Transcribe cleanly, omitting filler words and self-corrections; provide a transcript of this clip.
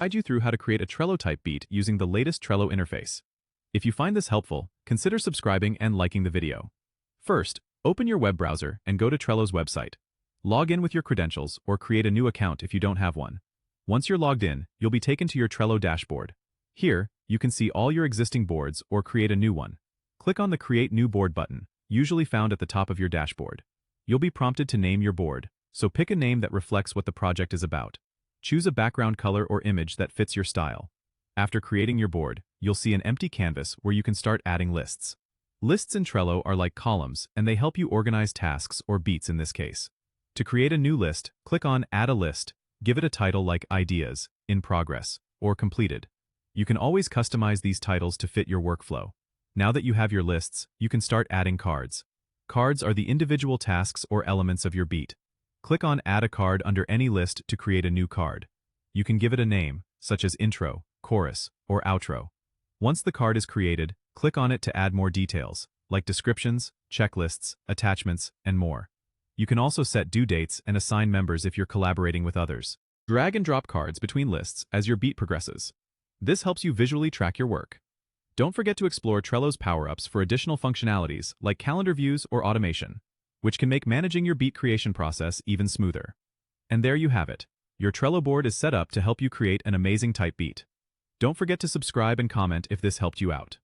guide you through how to create a Trello-type beat using the latest Trello interface. If you find this helpful, consider subscribing and liking the video. First, open your web browser and go to Trello's website. Log in with your credentials or create a new account if you don't have one. Once you're logged in, you'll be taken to your Trello dashboard. Here, you can see all your existing boards or create a new one. Click on the Create New Board button, usually found at the top of your dashboard. You'll be prompted to name your board, so pick a name that reflects what the project is about. Choose a background color or image that fits your style. After creating your board, you'll see an empty canvas where you can start adding lists. Lists in Trello are like columns, and they help you organize tasks or beats in this case. To create a new list, click on Add a List, give it a title like Ideas, In Progress, or Completed. You can always customize these titles to fit your workflow. Now that you have your lists, you can start adding cards. Cards are the individual tasks or elements of your beat. Click on Add a Card under any list to create a new card. You can give it a name, such as Intro, Chorus, or Outro. Once the card is created, click on it to add more details, like descriptions, checklists, attachments, and more. You can also set due dates and assign members if you're collaborating with others. Drag and drop cards between lists as your beat progresses. This helps you visually track your work. Don't forget to explore Trello's power-ups for additional functionalities like calendar views or automation, which can make managing your beat creation process even smoother. And there you have it. Your Trello board is set up to help you create an amazing type beat. Don't forget to subscribe and comment if this helped you out.